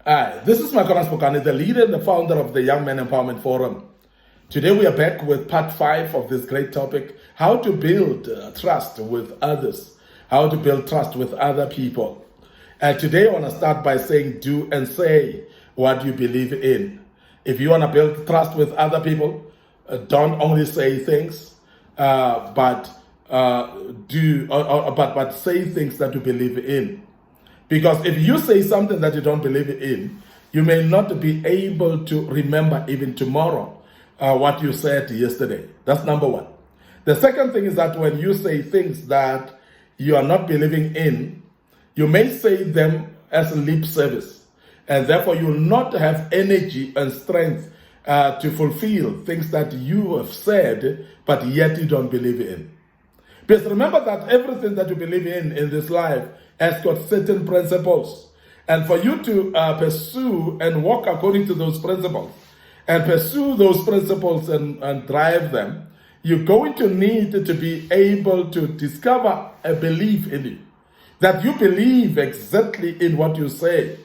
Hi, this is Makonas Pokani, the leader and the founder of the Young Men Empowerment Forum. Today we are back with part 5 of this great topic, how to build trust with others, how to build trust with other people. And today I want to start by saying do and say what you believe in. If you want to build trust with other people, don't only say things, but say things that you believe in. Because if you say something that you don't believe in, you may not be able to remember even tomorrow what you said yesterday. That's number one. The second thing is that when you say things that you are not believing in, you may say them as lip service. And therefore you will not have energy and strength to fulfill things that you have said, but yet you don't believe in. Because remember that everything that you believe in this life has got certain principles. And for you to pursue and walk according to those principles, and pursue those principles and drive them, you're going to need to be able to discover a belief in you. That you believe exactly in what you say.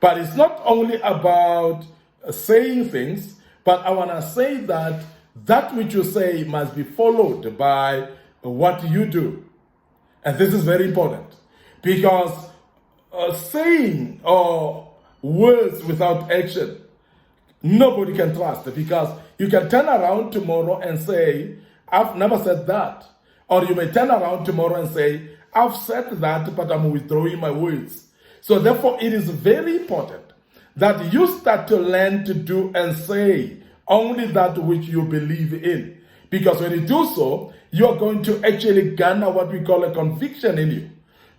But it's not only about saying things, but I want to say that that which you say must be followed by what you do. And this is very important. Because saying words without action, nobody can trust. Because you can turn around tomorrow and say, I've never said that. Or you may turn around tomorrow and say, I've said that, but I'm withdrawing my words. So therefore, it is very important that you start to learn to do and say only that which you believe in. Because when you do so, you're going to actually garner what we call a conviction in you.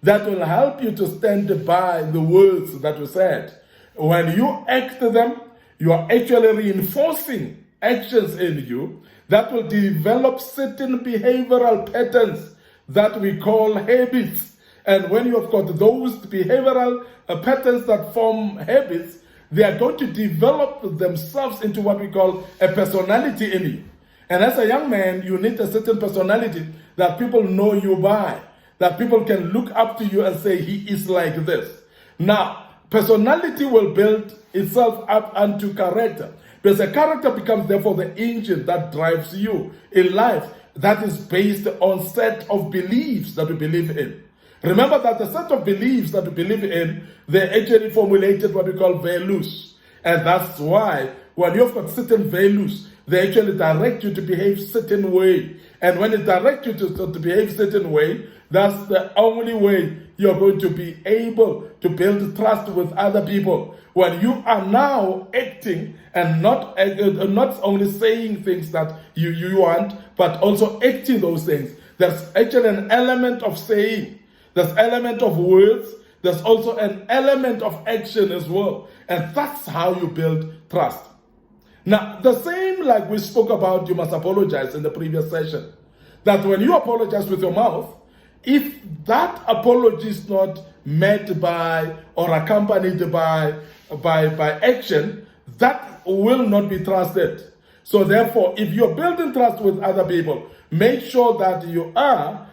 That will help you to stand by the words that you said. When you act them, you are actually reinforcing actions in you that will develop certain behavioral patterns that we call habits. And when you have got those behavioral patterns that form habits, they are going to develop themselves into what we call a personality in you. And as a young man, you need a certain personality that people know you by, that people can look up to you and say, he is like this. Now, personality will build itself up unto character. Because a character becomes therefore the engine that drives you in life that is based on set of beliefs that we believe in. Remember that the set of beliefs that we believe in, they actually formulated what we call values. And that's why when you've got certain values, they actually direct you to behave certain way. And when they direct you to behave certain way, that's the only way you're going to be able to build trust with other people. When you are now acting and not only saying things that you want, but also acting those things. There's actually an element of saying. There's an element of words. There's also an element of action as well. And that's how you build trust. Now, the same like we spoke about, you must apologize in the previous session. That when you apologize with your mouth, if that apology is not met by or accompanied by action, that will not be trusted. So therefore, if you're building trust with other people, make sure that you are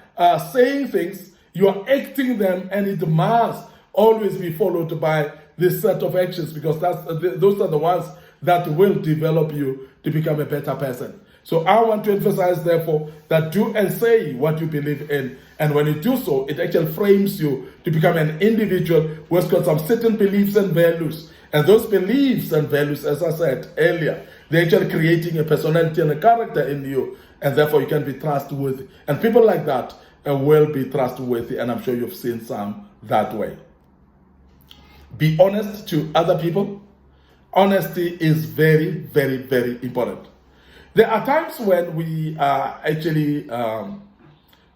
saying things, you are acting them, and it must always be followed by this set of actions, because those are the ones that will develop you to become a better person. So I want to emphasize, therefore, that do and say what you believe in. And when you do so, it actually frames you to become an individual who has got some certain beliefs and values. And those beliefs and values, as I said earlier, they're actually creating a personality and a character in you. And therefore, you can be trustworthy. And people like that will be trustworthy. And I'm sure you've seen some that way. Be honest to other people. Honesty is very, very, very important. There are times when we are actually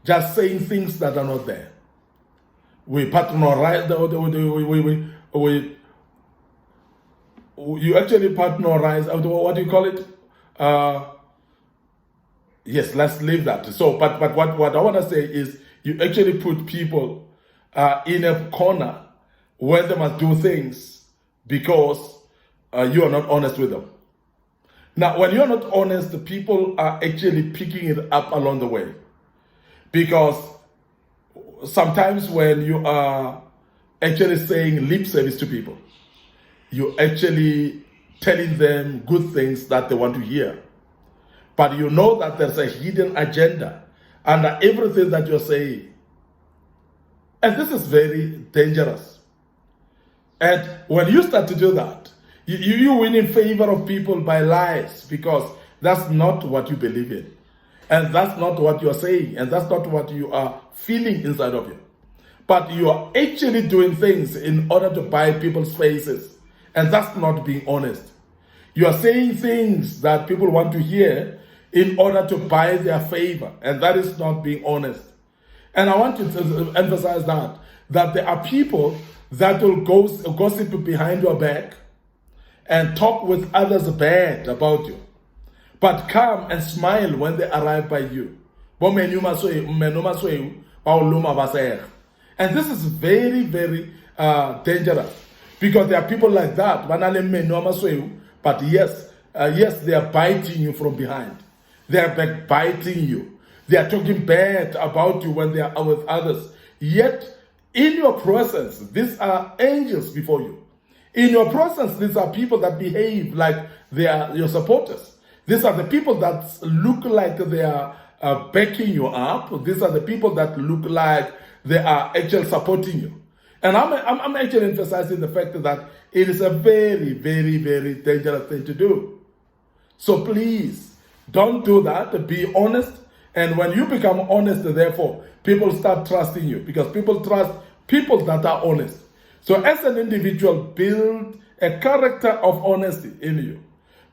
just saying things that are not there. We patronize, you actually patronize, what do you call it? Yes, let's leave that. So, but what I want to say is you actually put people in a corner where they must do things because you are not honest with them. Now, when you're not honest, the people are actually picking it up along the way. Because sometimes when you are actually saying lip service to people, you're actually telling them good things that they want to hear. But you know that there's a hidden agenda under everything that you're saying. And this is very dangerous. And when you start to do that, you win in favor of people by lies, because that's not what you believe in. And that's not what you're saying. And that's not what you are feeling inside of you. But you are actually doing things in order to buy people's faces. And that's not being honest. You are saying things that people want to hear in order to buy their favor. And that is not being honest. And I want to emphasize that there are people that will gossip behind your back and talk with others bad about you, but come and smile when they arrive by you. And this is very, very dangerous, because there are people like that. But yes, they are biting you from behind. They are backbiting you. They are talking bad about you when they are with others. Yet, in your presence, these are angels before you. In your presence, these are people that behave like they are your supporters. These are the people that look like they are backing you up. These are the people that look like they are actually supporting you. And I'm actually emphasizing the fact that it is a very, very, very dangerous thing to do. So please, don't do that. Be honest. And when you become honest, therefore, people start trusting you, because people trust people that are honest. So as an individual, build a character of honesty in you.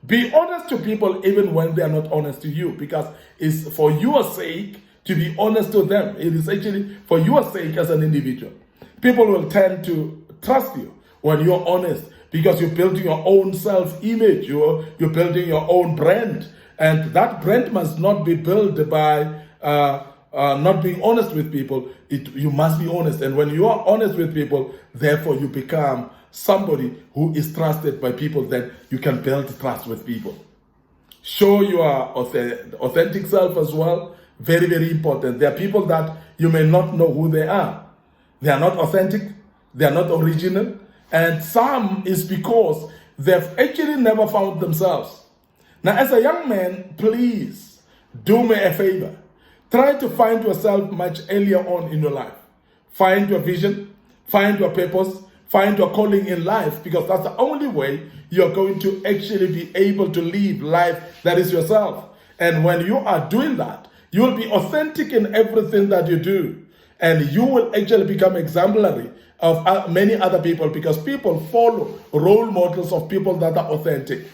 Be honest to people even when they are not honest to you, because it's for your sake to be honest to them. It is actually for your sake as an individual. People will tend to trust you when you're honest, because you're building your own self-image. You're building your own brand. And that brand must not be built by not being honest with people. You must be honest. And when you are honest with people, therefore you become somebody who is trusted by people. Then you can build trust with people. Show your authentic self as well. Very, very important. There are people that you may not know who they are. They are not authentic. They are not original. And some is because they've actually never found themselves. Now, as a young man, please do me a favor. Try to find yourself much earlier on in your life. Find your vision, find your purpose, find your calling in life, because that's the only way you're going to actually be able to live life that is yourself. And when you are doing that, you will be authentic in everything that you do. And you will actually become exemplary of many other people, because people follow role models of people that are authentic.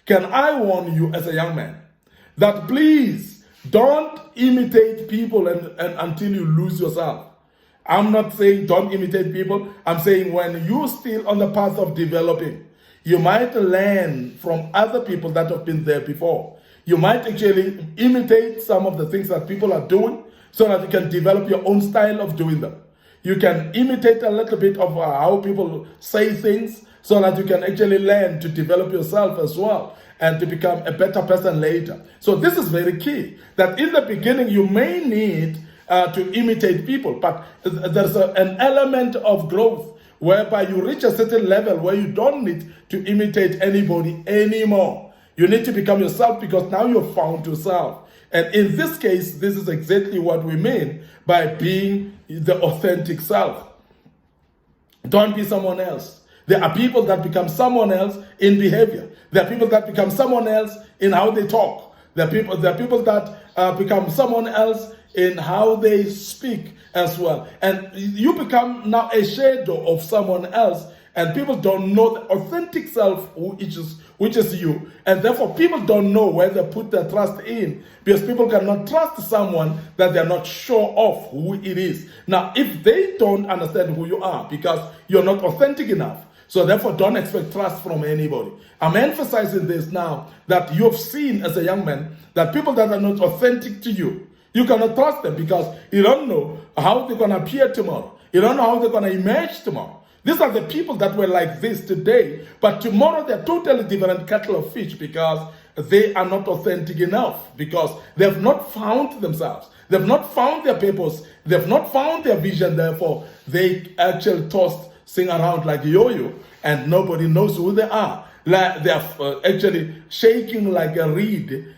Can I warn you as a young man that please don't imitate people and until you lose yourself. I'm not saying don't imitate people. I'm saying when you're still on the path of developing, you might learn from other people that have been there before. You might actually imitate some of the things that people are doing so that you can develop your own style of doing them. You can imitate a little bit of how people say things so that you can actually learn to develop yourself as well and to become a better person later. So this is very key, that in the beginning you may need to imitate people, but there's an element of growth whereby you reach a certain level where you don't need to imitate anybody anymore. You need to become yourself, because now you've found yourself. And in this case, this is exactly what we mean by being the authentic self. Don't be someone else. There are people that become someone else in behavior. There are people that become someone else in how they talk. There are people that become someone else in how they speak as well. And you become now a shadow of someone else, and people don't know the authentic self which is you. And therefore people don't know where they put their trust in, because people cannot trust someone that they're not sure of who it is. Now, if they don't understand who you are because you're not authentic enough, so therefore don't expect trust from anybody. I'm emphasizing this now, that you have seen as a young man that people that are not authentic to you, you cannot trust them, because you don't know how they're going to appear tomorrow. You don't know how they're going to emerge tomorrow. These are the people that were like this today, but tomorrow they're totally different kettle of fish, because they are not authentic enough, because they've not found themselves. They've not found their purpose. They've not found their vision. Therefore, they actually sing around like yo-yo and nobody knows who they are. Like they're actually shaking like a reed,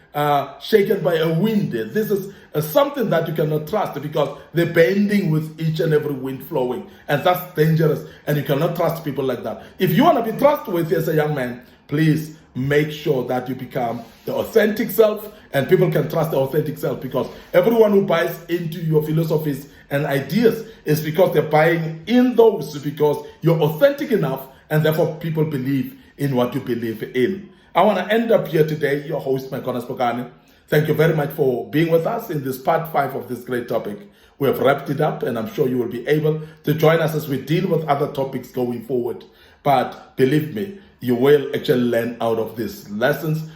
shaken by a wind. This is something that you cannot trust because they're bending with each and every wind flowing. And that's dangerous. And you cannot trust people like that. If you want to be trustworthy as a young man, please make sure that you become the authentic self, and people can trust the authentic self, because everyone who buys into your philosophies and ideas is because they're buying in those because you're authentic enough, and therefore people believe in what you believe in. I want to end up here today, your host, Mykonos Bokani. Thank you very much for being with us in this part 5 of this great topic. We have wrapped it up, and I'm sure you will be able to join us as we deal with other topics going forward. But believe me, you will actually learn out of these lessons.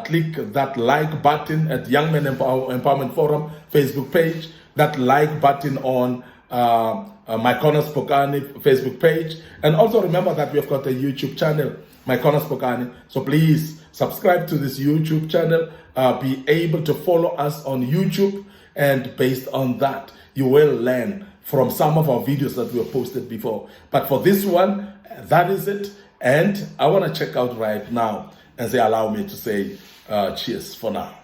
Click that like button at Young Men Empowerment Forum Facebook page, that like button on Mykonos Bokani Facebook page. And also remember that we have got a YouTube channel, Mykonos Bokani. So please subscribe to this YouTube channel, be able to follow us on YouTube, and based on that, you will learn from some of our videos that we have posted before. But for this one, that is it. And I want to check out right now and say, allow me to say cheers for now.